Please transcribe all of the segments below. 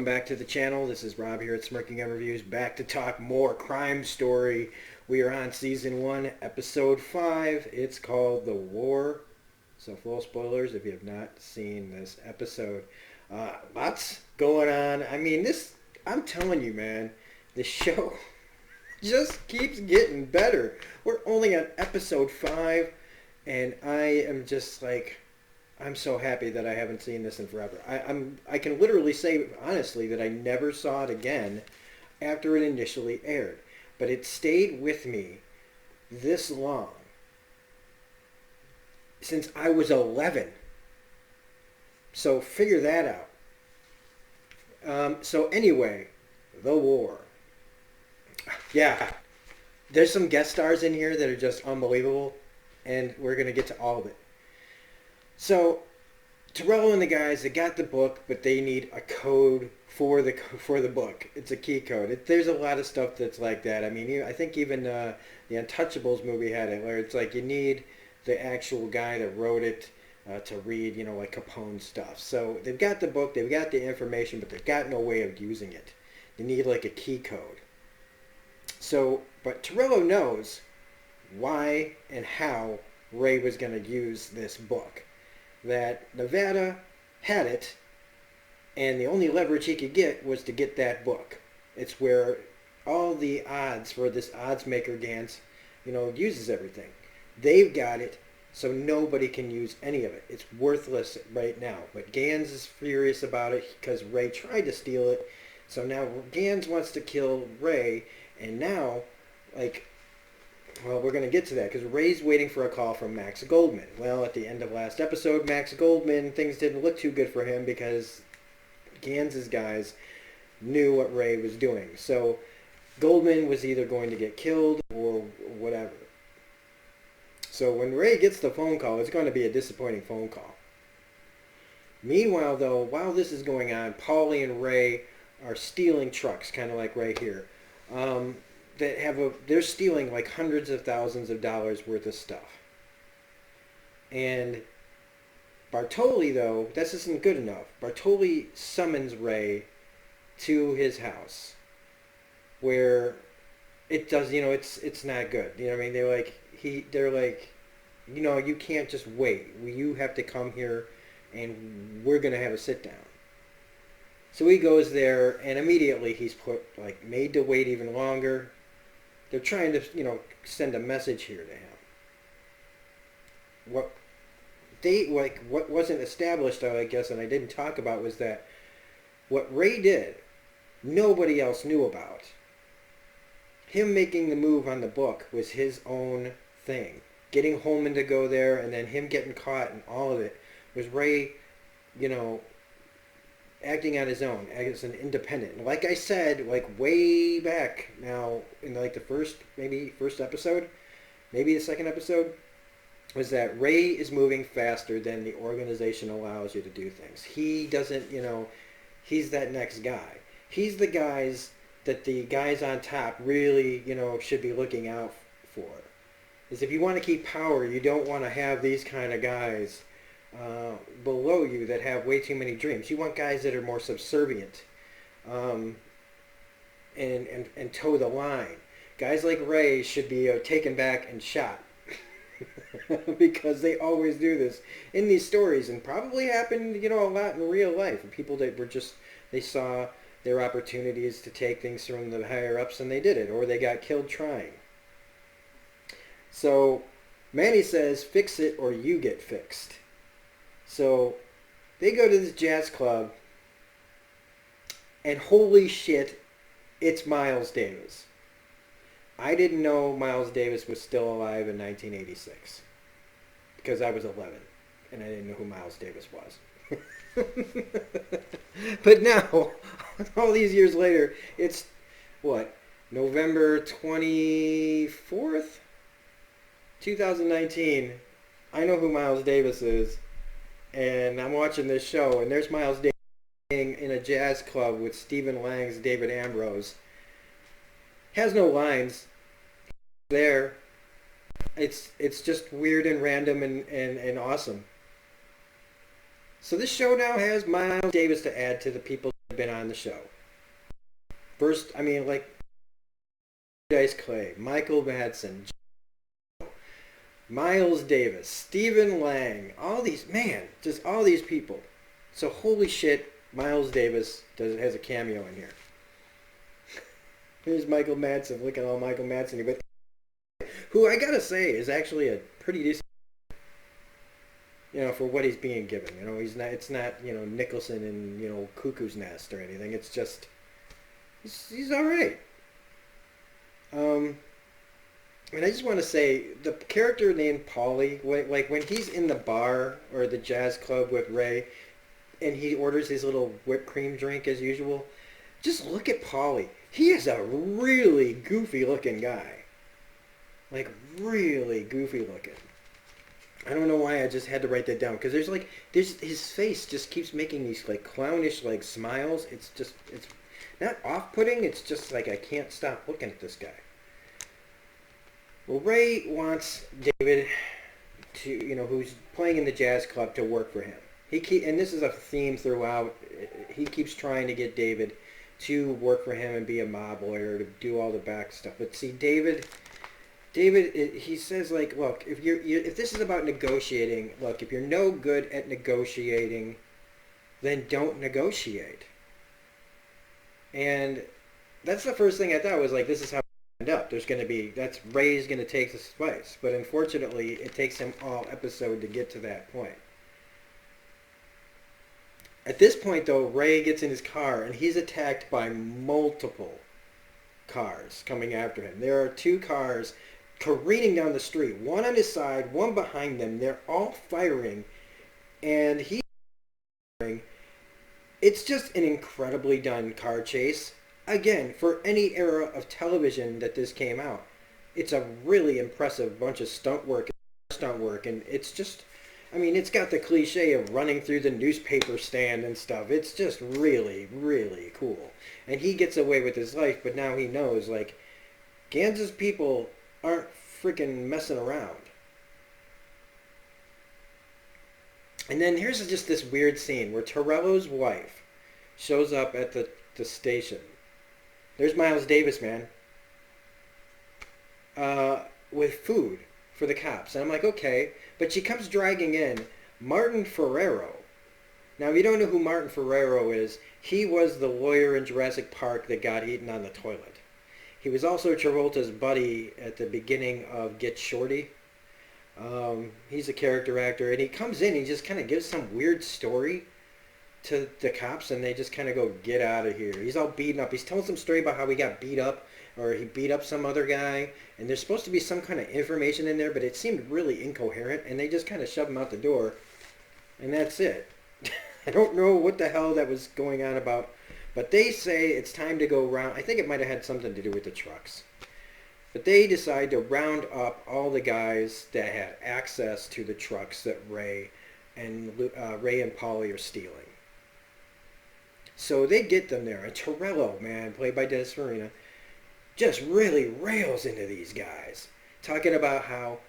welcome back to the channel. This is Rob here at Smirking Gun Reviews, back to talk more crime story. We are on Season 1, Episode 5. It's called The War. So full spoilers if you have not seen this episode. Lots going on. I mean, I'm telling you, man, the show just keeps getting better. We're only on Episode 5, and I am just like... I'm so happy that I haven't seen this in forever. I can literally say honestly that I never saw it again after it initially aired. But it stayed with me this long since I was 11. So figure that out. So anyway, The War. Yeah, there's some guest stars in here that are just unbelievable, and we're going to get to all of it. So, Terrell and the guys, they got the book, but they need a code for the book. It's a key code. There's a lot of stuff that's like that. I mean, I think even the Untouchables movie had it, where it's like you need the actual guy that wrote it to read, like Capone stuff. So they've got the book, they've got the information, but they've got no way of using it. They need like a key code. So, but Terrell knows why and how Ray was going to use this book. That Nevada had it, and the only leverage he could get was to get that book. It's where all the odds for this odds maker Gans, uses everything. They've got it, so nobody can use any of it. It's worthless right now. But Gans is furious about it because Ray tried to steal it. So now Gans wants to kill Ray, and now, well, we're going to get to that because Ray's waiting for a call from Max Goldman. Well, at the end of last episode, Max Goldman, things didn't look too good for him because Gans's guys knew what Ray was doing. So Goldman was either going to get killed or whatever. So when Ray gets the phone call, it's going to be a disappointing phone call. Meanwhile, though, while this is going on, Paulie and Ray are stealing trucks, kind of like right here. They're stealing like hundreds of thousands of dollars worth of stuff. And Bartoli, though, this isn't good enough. Bartoli summons Ray to his house, where it does, it's not good. I mean, they're like, you can't just wait. You have to come here, and we're gonna have a sit down. So he goes there, and immediately he's made to wait even longer. They're trying to, send a message here to him. What wasn't established, I guess, and I didn't talk about, was that what Ray did, nobody else knew about. Him making the move on the book was his own thing. Getting Holman to go there, and then him getting caught, and all of it was Ray, acting on his own as an independent. And like I said, way back now in the first episode, maybe the second episode, was that Ray is moving faster than the organization allows you to do things. He doesn't, he's that next guy. He's the guys that the guys on top really, should be looking out for. Is if you want to keep power, you don't want to have these kind of guys below you that have way too many dreams. You want guys that are more subservient and toe the line. Guys like Ray should be taken back and shot because they always do this in these stories, and probably happened a lot in real life. And people that were they saw their opportunities to take things from the higher ups and they did it, or they got killed trying. So Manny says, fix it or you get fixed. So they go to this jazz club, and holy shit, it's Miles Davis. I didn't know Miles Davis was still alive in 1986 because I was 11, and I didn't know who Miles Davis was. But now, all these years later, it's, November 24th, 2019. I know who Miles Davis is. And I'm watching this show, and there's Miles Davis in a jazz club with Stephen Lang's David Ambrose. Has no lines there. It's just weird and random and awesome. So this show now has Miles Davis to add to the people been on the show. First, I mean, like Dice Clay, Michael Madsen, Miles Davis, Stephen Lang, all these, man, just all these people. So holy shit, Miles Davis has a cameo in here. Here's Michael Madsen. Look at all Michael Madsen. But who I gotta say is actually a pretty decent, for what he's being given. He's not. It's not Nicholson and Cuckoo's Nest or anything. It's just he's all right. And I just want to say the character named Paulie, when he's in the bar or the jazz club with Ray, and he orders his little whipped cream drink as usual. Just look at Paulie. He is a really goofy looking guy. Like really goofy looking. I don't know why I just had to write that down because there's his face just keeps making these like clownish like smiles. It's not off-putting. It's just like I can't stop looking at this guy. Well, Ray wants David to who's playing in the jazz club to work for him. And this is a theme throughout. He keeps trying to get David to work for him and be a mob lawyer to do all the back stuff. But see, David, he says like, look, if this is about negotiating, look, if you're no good at negotiating, then don't negotiate. And that's the first thing I thought was like, this is how it end up. Ray's going to take the spice, but unfortunately, it takes him all episode to get to that point. At this point, though, Ray gets in his car, and he's attacked by multiple cars coming after him. There are 2 cars careening down the street, one on his side, one behind them. They're all firing, and he's firing. It's just an incredibly done car chase. Again, for any era of television that this came out, it's a really impressive bunch of stunt work, and it's just... I mean, it's got the cliche of running through the newspaper stand and stuff. It's just really, really cool. And he gets away with his life, but now he knows, like, Gans's people aren't freaking messing around. And then here's just this weird scene where Torello's wife shows up at the station. There's Miles Davis, man. With food for the cops. And I'm like, okay. But she comes dragging in Martin Ferrero. Now, if you don't know who Martin Ferrero is, he was the lawyer in Jurassic Park that got eaten on the toilet. He was also Travolta's buddy at the beginning of Get Shorty. He's a character actor, and he comes in and he just kind of gives some weird story to the cops, and they just kind of go, get out of here. He's all beaten up. He's telling some story about how he got beat up, or he beat up some other guy, and there's supposed to be some kind of information in there, but it seemed really incoherent, and they just kind of shove him out the door, and that's it. I don't know what the hell that was going on about, but they say it's time to go round. I think it might have had something to do with the trucks. But they decide to round up all the guys that had access to the trucks that Ray and Paulie are stealing. So they get them there, and Torello, man, played by Dennis Farina, just really rails into these guys, talking about how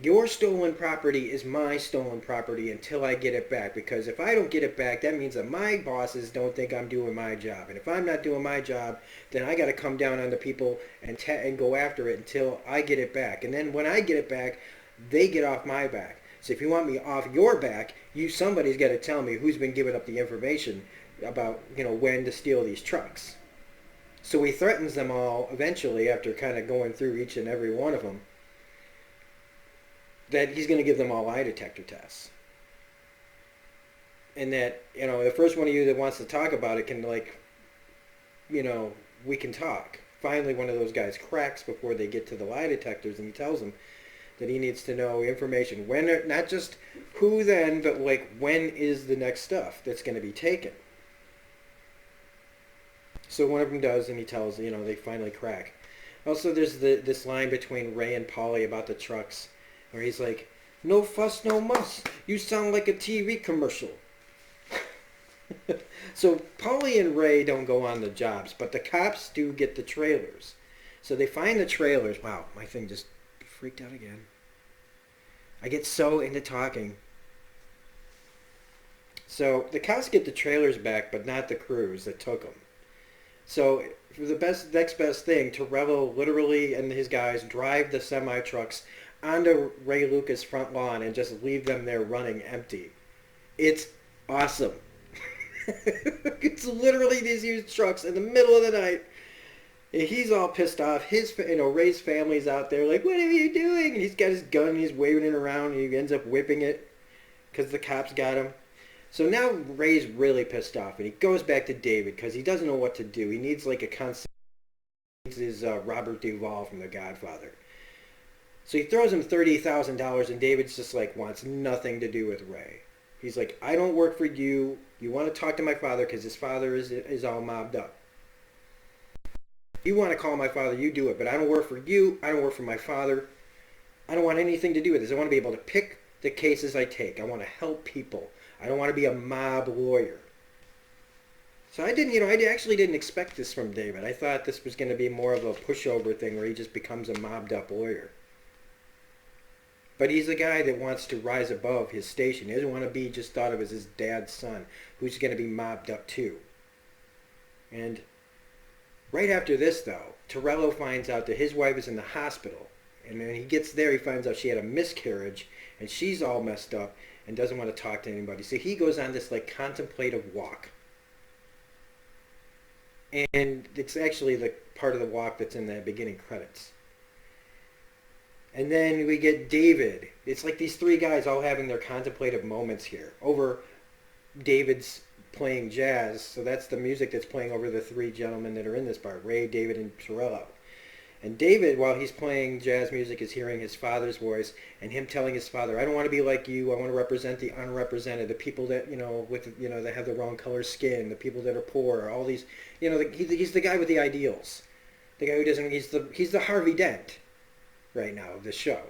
your stolen property is my stolen property until I get it back, because if I don't get it back, that means that my bosses don't think I'm doing my job, and if I'm not doing my job, then I got to come down on the people and go after it until I get it back, and then when I get it back, they get off my back. So if you want me off your back, somebody's got to tell me who's been giving up the information about when to steal these trucks. So he threatens them all eventually, after kind of going through each and every one of them, that he's going to give them all lie detector tests. And that, the first one of you that wants to talk about it can, we can talk. Finally, one of those guys cracks before they get to the lie detectors, and he tells them that he needs to know information. When, not just who then, but when is the next stuff that's going to be taken. So one of them does, and he tells, they finally crack. Also, there's this line between Ray and Paulie about the trucks, where he's like, no fuss, no muss. You sound like a TV commercial. So Paulie and Ray don't go on the jobs, but the cops do get the trailers. So they find the trailers. Wow, my thing just freaked out again. I get so into talking. So the cops get the trailers back, but not the crews that took them. So for the next best thing, Torello literally and his guys drive the semi trucks onto Ray Lucas' front lawn and just leave them there running empty. It's awesome. It's literally these huge trucks in the middle of the night. And he's all pissed off. Ray's family's out there like, what are you doing? And he's got his gun. And he's waving it around. And he ends up whipping it because the cops got him. So now Ray's really pissed off, and he goes back to David because he doesn't know what to do. He needs like a constant. He needs his Robert Duvall from The Godfather. So he throws him $30,000, and David's just like wants nothing to do with Ray. He's like, I don't work for you. You want to talk to my father because his father is all mobbed up. You want to call my father, you do it, but I don't work for you. I don't work for my father. I don't want anything to do with this. I want to be able to pick the cases I take. I want to help people. I don't want to be a mob lawyer. So I actually didn't expect this from David. I thought this was going to be more of a pushover thing where he just becomes a mobbed up lawyer. But he's a guy that wants to rise above his station. He doesn't want to be just thought of as his dad's son, who's going to be mobbed up too. And right after this, though, Torello finds out that his wife is in the hospital. And when he gets there, he finds out she had a miscarriage, and she's all messed up and doesn't want to talk to anybody. So he goes on this like contemplative walk. And it's actually the part of the walk that's in the beginning credits. And then we get David. It's like these three guys all having their contemplative moments here over David's playing jazz. So that's the music that's playing over the three gentlemen that are in this part, Ray, David, and Torello. And David, while he's playing jazz music, is hearing his father's voice and him telling his father, I don't want to be like you. I want to represent the unrepresented, the people that, that have the wrong color skin, the people that are poor, all these, he's the guy with the ideals. The guy who doesn't, he's the Harvey Dent right now of the show.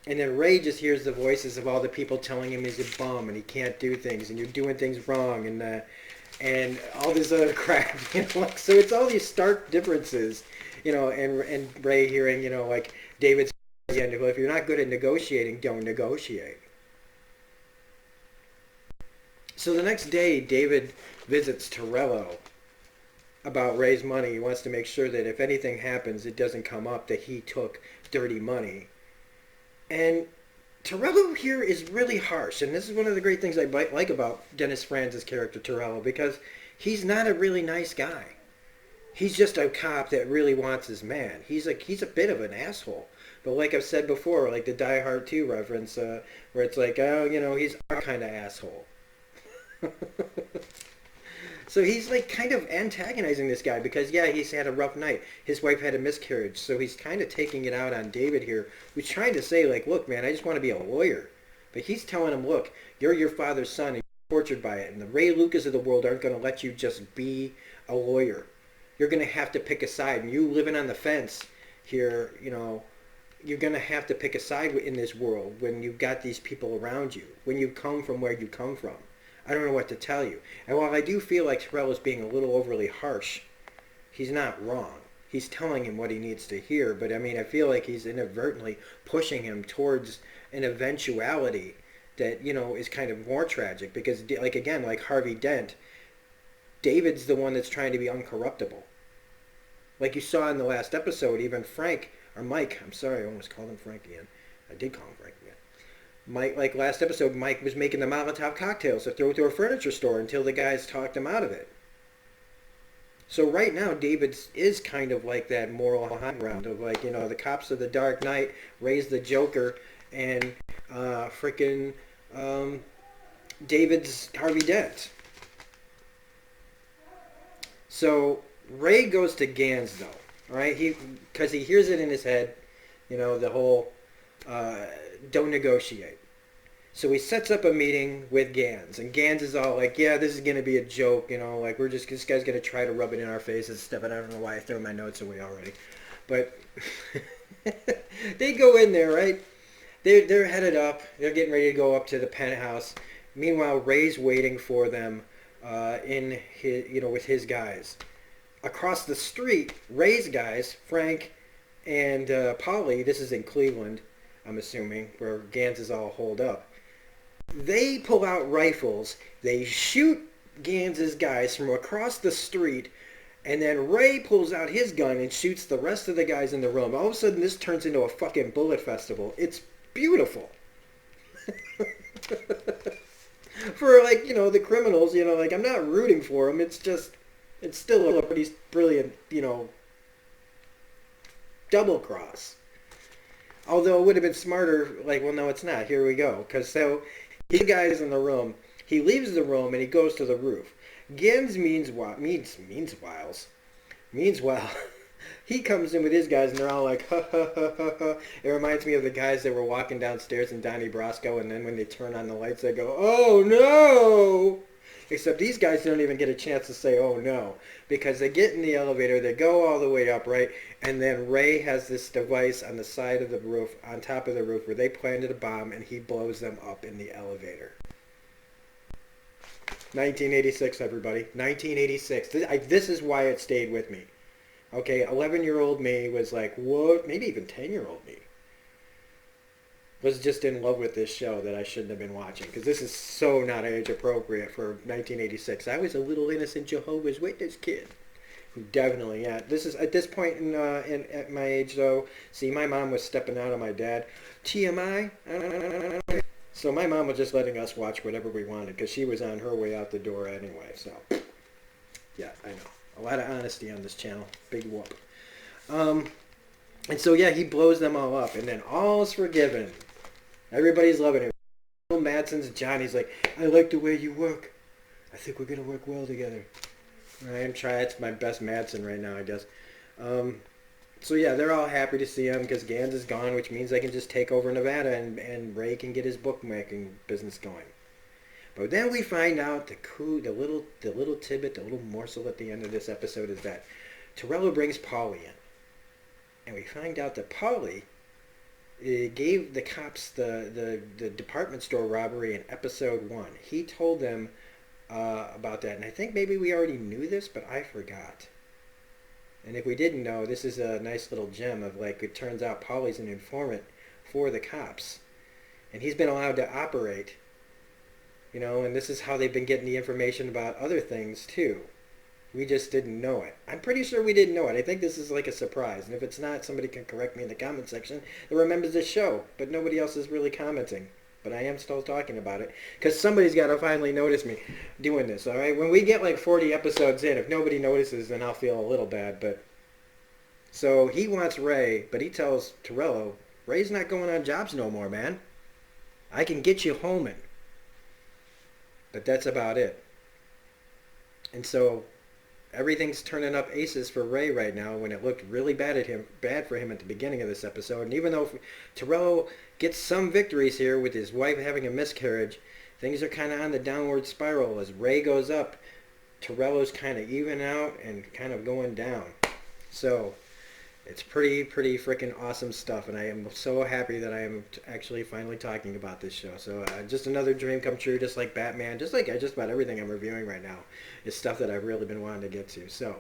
And then Ray just hears the voices of all the people telling him he's a bum and he can't do things and you're doing things wrong and all this other crap, so it's all these stark differences, and Ray hearing, like David's again, well, if you're not good at negotiating, don't negotiate. So the next day, David visits Torello about Ray's money. He wants to make sure that if anything happens, it doesn't come up that he took dirty money. And Torello here is really harsh, and this is one of the great things I like about Dennis Franz's character Torello, because he's not a really nice guy. He's just a cop that really wants his man. He's a bit of an asshole. But like I've said before, like the Die Hard 2 reference, where it's like, he's our kind of asshole. So he's like kind of antagonizing this guy because, yeah, he's had a rough night. His wife had a miscarriage, so he's kind of taking it out on David here, who's trying to say, like, look, man, I just want to be a lawyer. But he's telling him, look, you're your father's son and you're tortured by it. And the Ray Lucas of the world aren't going to let you just be a lawyer. You're going to have to pick a side. And you living on the fence here, you're going to have to pick a side in this world when you've got these people around you, when you come from where you come from. I don't know what to tell you. And while I do feel like Torello's being a little overly harsh, he's not wrong. He's telling him what he needs to hear, but I feel like he's inadvertently pushing him towards an eventuality that, is kind of more tragic because, like Harvey Dent, David's the one that's trying to be uncorruptible. Like you saw in the last episode, even Mike, I'm sorry, I almost called him Frank again. I did call him Frank again. Mike, like last episode, Mike was making the Molotov cocktails to throw to a furniture store until the guys talked him out of it. So right now, David is kind of like that moral high ground of like, the cops of the Dark Knight, Ray's the Joker, and David's Harvey Dent. So Ray goes to Gans though, right? Because he hears it in his head, the whole don't negotiate. So he sets up a meeting with Gans, and Gans is all like, yeah, this is going to be a joke, like this guy's going to try to rub it in our faces and stuff, and I don't know why I threw my notes away already. But they go in there, right? They're headed up. They're getting ready to go up to the penthouse. Meanwhile, Ray's waiting for them in his, with his guys. Across the street, Ray's guys, Frank and Polly, this is in Cleveland, I'm assuming, where Gans is all holed up. They pull out rifles. They shoot Gans's guys from across the street. And then Ray pulls out his gun and shoots the rest of the guys in the room. All of a sudden, this turns into a fucking bullet festival. It's beautiful. For, like, you know, the criminals, you know, like, I'm not rooting for them. It's just, it's still a pretty brilliant, you know, double cross. Although it would have been smarter, like, well, no, it's not. Here we go. Because so, the guy's in the room. He leaves the room and he goes to the roof. Gans meanwhile, he comes in with his guys and they're all like, ha ha ha ha ha. It reminds me of the guys that were walking downstairs in Donnie Brasco, and then when they turn on the lights, they go, oh no! Except these guys don't even get a chance to say, oh no. Because they get in the elevator, they go all the way up, right? And then Ray has this device on the side of the roof, on top of the roof, where they planted a bomb and he blows them up in the elevator. 1986, everybody. 1986. This is why it stayed with me. Okay, 11-year-old me was like, what? Maybe even 10-year-old me was just in love with this show that I shouldn't have been watching, because this is so not age appropriate for 1986. I was a little innocent Jehovah's Witness kid who definitely, yeah. This is at this point in at my age though. See, my mom was stepping out on my dad. TMI. So my mom was just letting us watch whatever we wanted because she was on her way out the door anyway. So yeah, I know. A lot of honesty on this channel. Big whoop. And so yeah, he blows them all up, and then all's forgiven. Everybody's loving it. Madsen's Johnny's like, I like the way you work. I think we're gonna work well together. I am trying. It's my best Madsen right now, I guess. So yeah, they're all happy to see him because Gans is gone, which means they can just take over Nevada, and Ray can get his bookmaking business going. But then we find out the little tidbit, the little morsel at the end of this episode is that Torello brings Paulie in. And we find out that Paulie gave the cops the department store robbery in episode 1. He told them about that. And I think maybe we already knew this, but I forgot. And if we didn't know, this is a nice little gem of, like, it turns out Paulie's an informant for the cops. And he's been allowed to operate. You know, and this is how they've been getting the information about other things, too. We just didn't know it. I'm pretty sure we didn't know it. I think this is like a surprise. And if it's not, somebody can correct me in the comment section that remembers this show. But nobody else is really commenting. But I am still talking about it. Because somebody's got to finally notice me doing this, all right? When we get like 40 episodes in, if nobody notices, then I'll feel a little bad. But so he wants Ray, but he tells Torello, Ray's not going on jobs no more, man. I can get you homing. But that's about it. And so everything's turning up aces for Ray right now when it looked really bad for him at the beginning of this episode. And even though Torello gets some victories here with his wife having a miscarriage, things are kind of on the downward spiral. As Ray goes up, Torello's kind of even out and kind of going down. So it's pretty freaking awesome stuff, and I am so happy that I am actually finally talking about this show. So just another dream come true, just like Batman, just like just about everything I'm reviewing right now is stuff that I've really been wanting to get to. So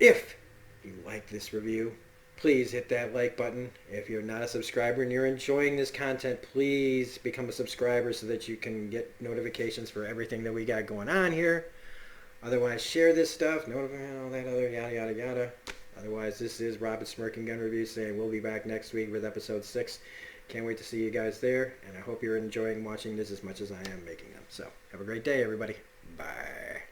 if you like this review, please hit that like button. If you're not a subscriber and you're enjoying this content, please become a subscriber so that you can get notifications for everything that we got going on here. Otherwise, share this stuff, notify all that other yada yada yada. Otherwise, this is Robert Smirking Gun Review saying we'll be back next week with episode 6. Can't wait to see you guys there, and I hope you're enjoying watching this as much as I am making them. So, have a great day, everybody. Bye.